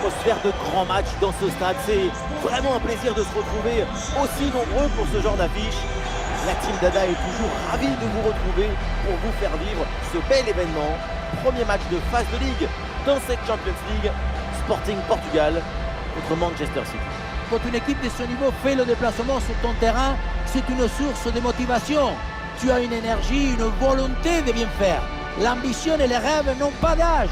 atmosphère de grand match dans ce stade. C'est vraiment un plaisir de se retrouver aussi nombreux pour ce genre d'affiche. La team Dada est toujours ravie de vous retrouver pour vous faire vivre ce bel événement. Premier match de phase de Ligue dans cette Champions League. Sporting Portugal contre Manchester City. Quand une équipe de ce niveau fait le déplacement sur ton terrain, c'est une source de motivation. Tu as une énergie, une volonté de bien faire. L'ambition et les rêves n'ont pas d'âge.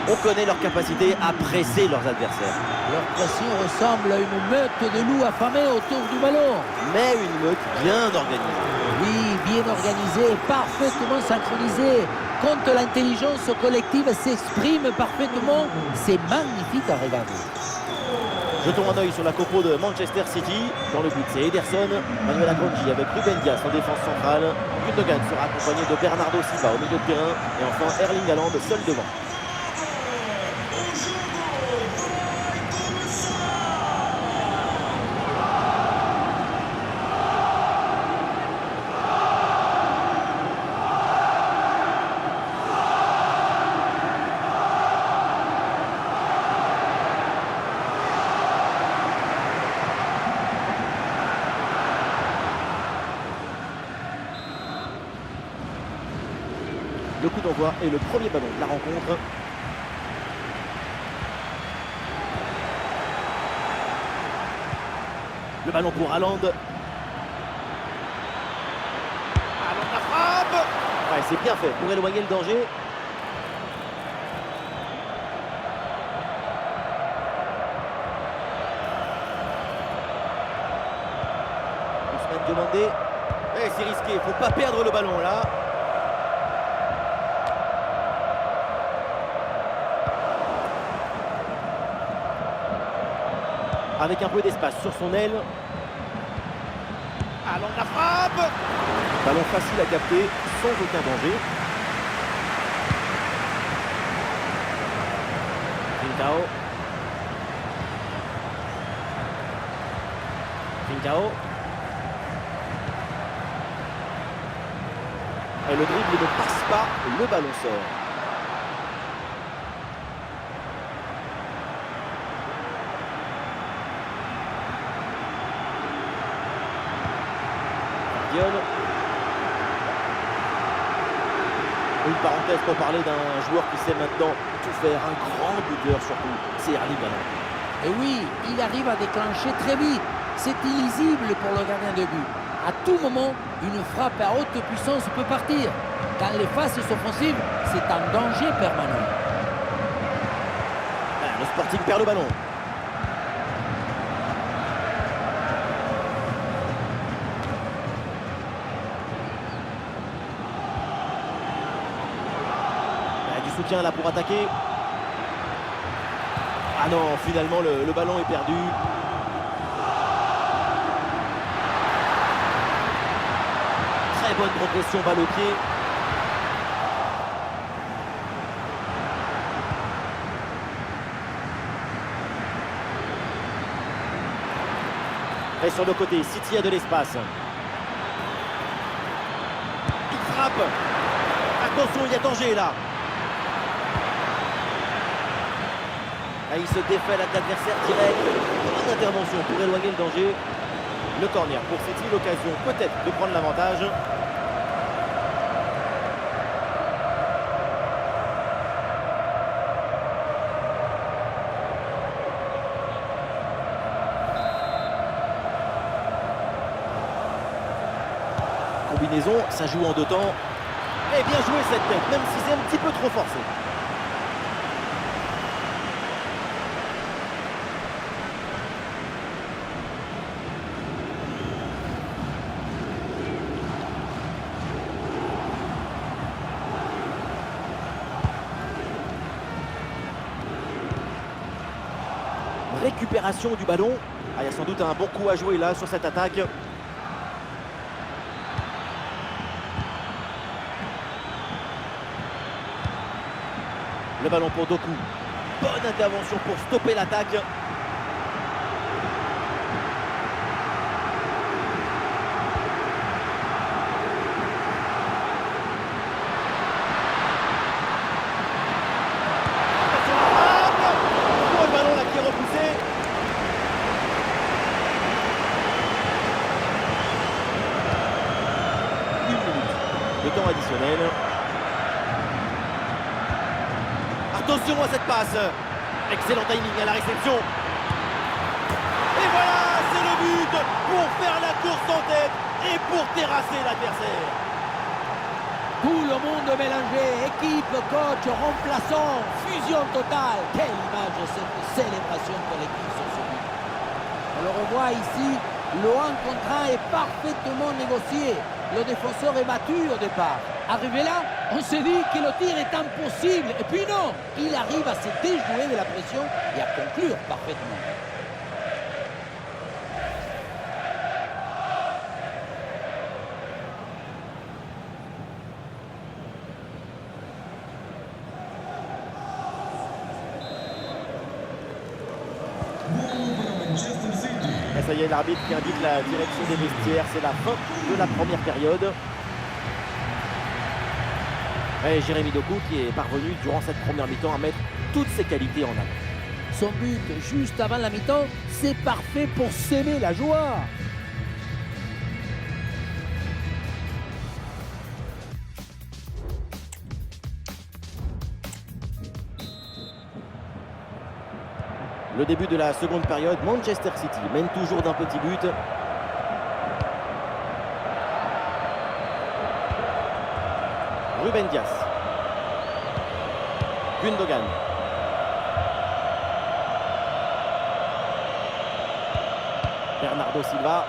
On connaît leur capacité à presser leurs adversaires. Leur pression ressemble à une meute de loups affamés autour du ballon. Mais une meute bien organisée. Oui, bien organisée, parfaitement synchronisée. Quand l'intelligence collective s'exprime parfaitement, c'est magnifique à regarder. Jetons un œil sur la compo de Manchester City. Dans le but, c'est Ederson, Manuel Agonji avec Ruben Dias en défense centrale. Gundogan sera accompagné de Bernardo Silva au milieu de terrain. Et enfin Erling Haaland seul devant. Le coup d'envoi est le premier ballon de la rencontre. Le ballon pour Haaland. Haaland la frappe. Ouais, c'est bien fait pour éloigner le danger. Ousmane demandé. Eh, c'est risqué, il ne faut pas perdre le ballon là. Avec un peu d'espace sur son aile. Haaland la frappe. Ballon facile à capter, sans aucun danger. Trincao. Et le dribble ne passe pas, le ballon sort. Une parenthèse pour parler d'un joueur qui sait maintenant tout faire, un grand buteur surtout, c'est Erling Haaland. Et oui, il arrive à déclencher très vite. C'est illisible pour le gardien de but. À tout moment, une frappe à haute puissance peut partir. Dans les phases offensives, c'est un danger permanent. Le Sporting perd le ballon. Soutien là pour attaquer. Ah non, finalement le ballon est perdu. Très bonne progression balle au pied. Et sur le côté, City a de l'espace. Il frappe. Attention, il y a danger là. Ah, il se défait l'adversaire direct. Bonne intervention pour éloigner le danger. Le corner pour City, l'occasion peut-être de prendre l'avantage. combinaison, ça joue en deux temps. Et bien joué cette tête, même si c'est un petit peu trop forcé. Récupération du ballon. Ah, il y a sans doute un bon coup à jouer là sur cette attaque. Le ballon pour Doku. Bonne intervention pour stopper l'attaque. Temps additionnel. Attention à cette passe. Excellent timing à la réception. Et voilà, c'est le but pour faire la course en tête et pour terrasser l'adversaire. Tout le monde mélangé, équipe, coach, remplaçant, fusion totale. Quelle image cette célébration collective sur ce but. On le revoit ici, le 1 contre 1 est parfaitement négocié. Le défenseur est battu au départ. Arrivé là, on s'est dit que le tir est impossible. Et puis non, il arrive à se déjouer de la pression et à conclure parfaitement. Et ça y est, l'arbitre qui indique la direction des vestiaires. C'est la fin de la première période. Et Jérémy Doku qui est parvenu durant cette première mi-temps à mettre toutes ses qualités en avant. Son but juste avant la mi-temps, c'est parfait pour s'aimer la joie. Le début de la seconde période, Manchester City mène toujours d'un petit but. Ruben Dias. Gundogan. Bernardo Silva.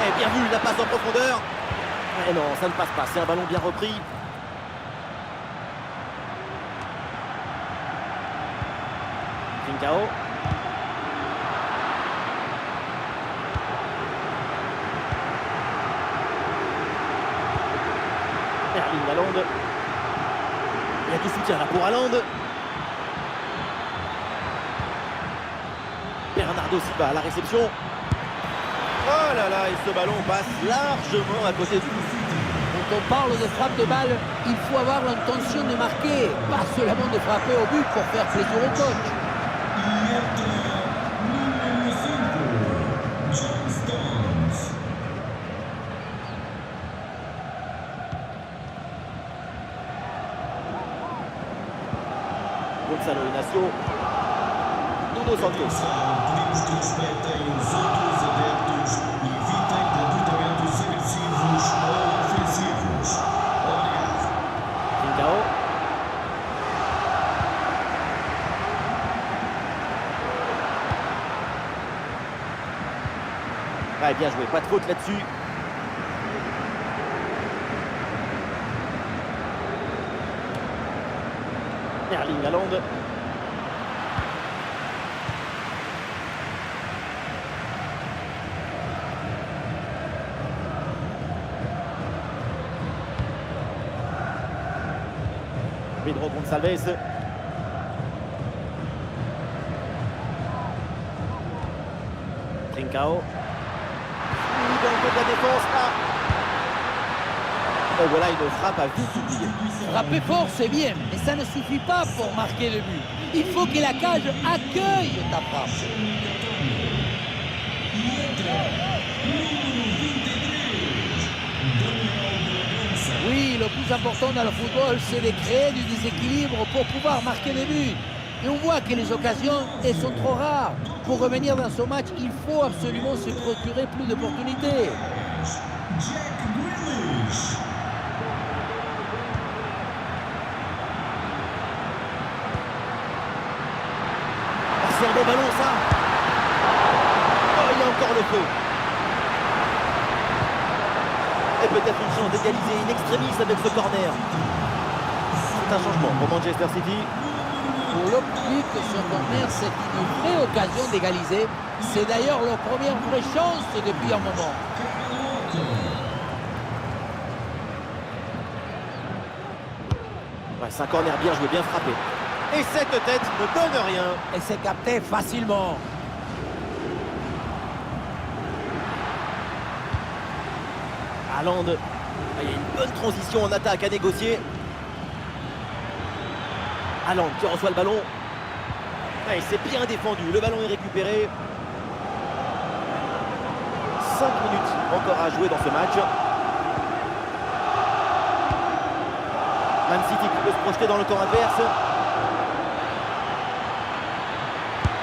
Et bien vu, la passe en profondeur. Et non, ça ne passe pas, c'est un ballon bien repris. Trincao. Erling Haaland. Il y a du soutien là pour Haaland. Bernardo Silva à la réception. Oh là là, et ce ballon passe largement à côté du but. Quand on parle de frappe de balle, il faut avoir l'intention de marquer, pas seulement de frapper au but pour faire plaisir au coach. Gonçalo Inácio. Nuno Santos. Trincao. Ah, bien joué, pas de faute là-dessus. Erling Haaland. Pedro Gonçalves. Trincao. Dans le de la défense là. Et voilà une frappe à vite oubliée. Frapper fort, c'est bien, mais ça ne suffit pas pour marquer le but. Il faut que la cage accueille ta frappe. Oui, le plus important dans le football, c'est de créer du déséquilibre pour pouvoir marquer des buts. Et on voit que les occasions, elles sont trop rares. Pour revenir dans ce match, il faut absolument se procurer plus d'opportunités. C'est un bon ballon, ça. Oh, il y a encore le feu. Et peut-être une chance d'égaliser in extremis avec ce corner. C'est un changement pour Manchester City. Pour le public, ce corner, c'est une vraie occasion d'égaliser. C'est d'ailleurs leur première vraie chance depuis un moment. Ouais, c'est un corner bien joué, bien frappé. Et cette tête ne donne rien. Et c'est capté facilement. Haaland, il y a une bonne transition en attaque à négocier. Haaland qui reçoit le ballon. Et c'est bien défendu, le ballon est récupéré. 5 minutes encore à jouer dans ce match. Man City qui peut se projeter dans le camp adverse.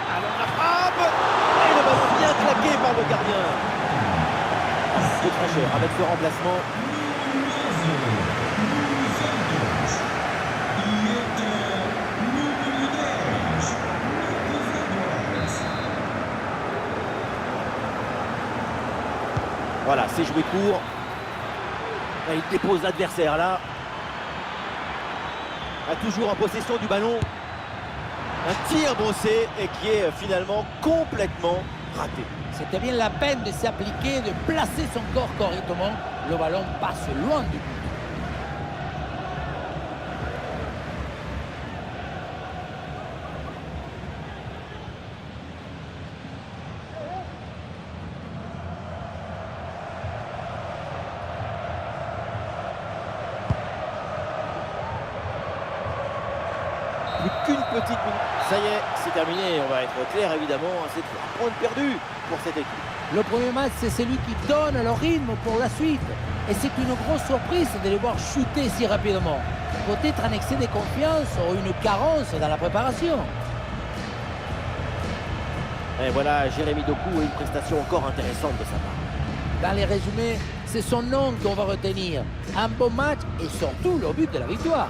Haaland la frappe. Et le ballon bien claqué par le gardien. De fraîcheur avec ce remplacement. Voilà, c'est joué court. Et il dépose l'adversaire là. Toujours en possession du ballon. Un tir brossé et qui est finalement complètement raté. C'était bien la peine de s'appliquer, de placer son corps correctement. Le ballon passe loin du but. Plus qu'une petite minute. Ça y est, c'est terminé. On va être clair, évidemment. C'est 3 points perdus pour cette équipe. Le premier match, c'est celui qui donne le rythme pour la suite. Et c'est une grosse surprise de les voir chuter si rapidement. Peut-être un excès de confiance ou une carence dans la préparation. Et voilà, Jérémy Doku a une prestation encore intéressante de sa part. Dans les résumés, c'est son nom qu'on va retenir. Un bon match et surtout le but de la victoire.